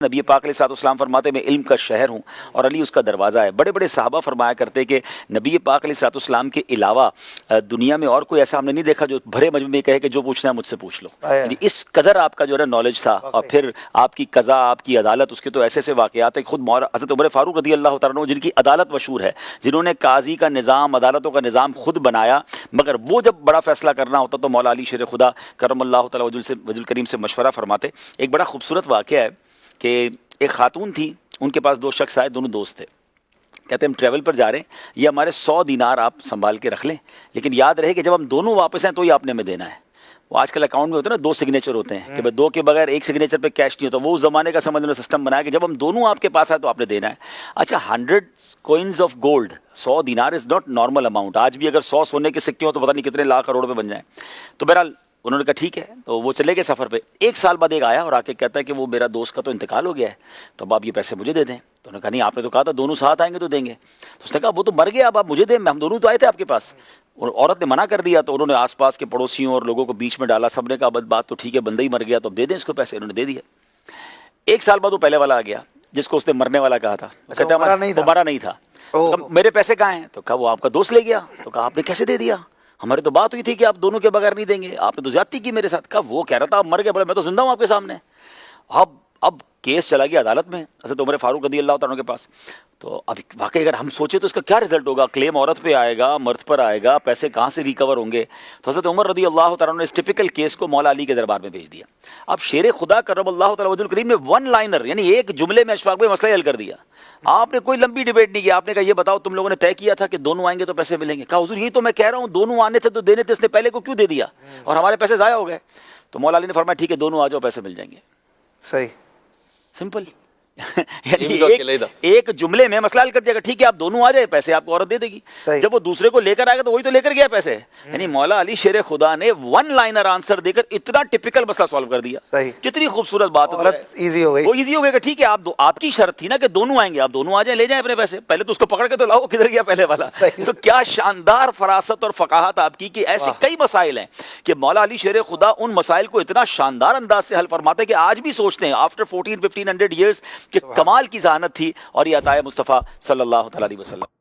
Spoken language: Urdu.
نبی پاک علیہ الصلوۃ والسلام فرماتے میں علم کا شہر ہوں اور علی اس کا دروازہ ہے۔ بڑے بڑے صحابہ فرمایا کرتے کہ نبی پاک علیہ الصلوۃ والسلام کے علاوہ دنیا میں اور کوئی ایسا ہم نے نہیں دیکھا جو بھرے مجمع میں کہے کہ جو پوچھنا ہے مجھ سے پوچھ لو۔ یعنی اس قدر آپ کا جو ہے نالج تھا، اور پھر آپ کی قضا، آپ کی عدالت، اس کے تو ایسے ایسے واقعات ہیں۔ خود حضرت عمر فاروق رضی اللہ تعالیٰ عنہ جن کی عدالت مشہور ہے، جنہوں نے قاضی کا نظام، عدالتوں کا نظام خود بنایا، مگر وہ جب بڑا فیصلہ کرنا ہوتا تو مولا علی شیر خدا کرم اللہ تعالیٰ وجہ کریم سے مشورہ فرماتے۔ ایک بڑا خوبصورت واقعہ ہے کہ ایک خاتون تھی، ان کے پاس دو شخص آئے، دونوں دوست تھے۔ کہتے ہیں ہم ٹریول پر جا رہے ہیں، یہ ہمارے 100 دینار آپ سنبھال کے رکھ لیں، لیکن یاد رہے کہ جب ہم دونوں واپس آئیں تو یہ آپ نے ہمیں دینا ہے۔ وہ آج کل اکاؤنٹ میں ہوتے ہیں نا، 2 سگنیچر ہوتے ہیں کہ بھائی 2 کے بغیر ایک سگنیچر پہ کیش نہیں ہوتا۔ وہ اس زمانے کا سمجھ لو سسٹم بنایا کہ جب ہم دونوں آپ کے پاس آئے تو آپ نے دینا ہے۔ اچھا 100 کوئنز آف گولڈ، 100 دینار از ناٹ نارمل اماؤنٹ۔ آج بھی اگر 100 سونے کے سکے ہوں تو پتہ نہیں کتنے لاکھ کروڑ پہ بن جائیں۔ تو بہرحال انہوں نے کہا ٹھیک ہے، تو وہ چلے گئے سفر پہ۔ 1 سال بعد ایک آیا اور آ کے کہتا ہے کہ وہ میرا دوست کا تو انتقال ہو گیا ہے، تو اب آپ یہ پیسے مجھے دے دیں۔ تو انہوں نے کہا نہیں، آپ نے تو کہا تھا دونوں ساتھ آئیں گے تو دیں گے۔ تو اس نے کہا وہ تو مر گیا، اب آپ مجھے دیں، ہم دونوں تو آئے تھے آپ کے پاس۔ اور عورت نے منع کر دیا، تو انہوں نے آس پاس کے پڑوسیوں اور لوگوں کو بیچ میں ڈالا، سب نے کہا بات تو ٹھیک ہے، بندہ ہی مر گیا تو اب دے دیں اس کو پیسے۔ انہوں نے دے دیا۔ 1 سال بعد وہ پہلے والا آ گیا جس کو اس نے مرنے والا کہا تھا، کہتا ہے ہمارا نہیں تھا۔ میرے پیسے کہاں ہیں؟ تو کہا وہ آپ کا دوست لے گیا۔ تو کہا آپ نے کیسے دے دیا؟ ہماری تو بات ہوئی تھی کہ آپ دونوں کے بغیر نہیں دیں گے، آپ نے تو زیادتی کی میرے ساتھ۔ کہا وہ کہہ رہا تھا آپ مر گئے، بڑے میں تو زندہ ہوں آپ کے سامنے۔ اب کیس چلا گیا عدالت میں حضرت عمر فاروق رضی اللہ تعالیٰ کے پاس۔ تو اب واقعی اگر ہم سوچیں تو اس کا کیا رزلٹ ہوگا؟ کلیم عورت پہ آئے گا، مرد پر آئے گا، پیسے کہاں سے ریکور ہوں گے؟ تو حضرت عمر رضی اللہ تعالیٰ نے اس ٹپیکل کیس کو مولا علی کے دربار میں بھیج دیا۔ اب شیر خدا کرم اللہ تعالیٰ وجہ کریم نے 1 لائنر یعنی ایک جملے میں اشفاق بھائی مسئلہ حل کر دیا۔ آپ نے کوئی لمبی ڈیبیٹ نہیں کی، آپ نے کہا یہ بتاؤ تم لوگوں نے طے کیا تھا کہ دونوں آئیں گے تو پیسے ملیں گے؟ کہا حضور یہی تو میں کہہ رہا ہوں، دونوں آنے تھے تو دینے تھے، اس نے پہلے کو کیوں دے دیا اور ہمارے پیسے ضائع ہو گئے؟ تو مولا علی نے فرمایا ٹھیک ہے دونوں آ جاؤ، پیسے مل جائیں گے۔ صحیح، سمپل۔ یعنی ایک جملے میں مسئلہ حل کر دیا گا، ٹھیک ہے آپ دونوں آ جائے، پیسے آپ کو عورت دے دے گی۔ جب وہ دوسرے کو لے کر آئے گا تو وہی تو لے کر گیا پیسے۔ یعنی مولا علی شیر خدا نے 1 لائنر آنسر دے کر اتنا ٹپیکل مسئلہ سالو کر دیا۔ کتنی خوبصورت بات ہے، ایزی ہو گئی۔ وہ ایزی ہو گیا کہ ٹھیک ہے آپ کی شرط تھی نا کہ دونوں آئیں گے، آپ دونوں آ جائیں، لے جائیں اپنے پیسے۔ پہلے تو اس کو پکڑ کے تو لاؤ کدھر گیا پہلے والا۔ تو کیا شاندار فراست اور فقاہت آپ کی کہ ایسے کئی مسائل ہیں کہ مولا علی شیر خدا ان مسائل کو اتنا شاندار انداز سے حل فرماتے ہیں کہ آج بھی سوچتے ہیں آفٹر 1400-1500 ایئرس کہ کمال کی ذہانت تھی، اور یہ عطائے مصطفیٰ صلی اللہ تعالی علیہ وسلم۔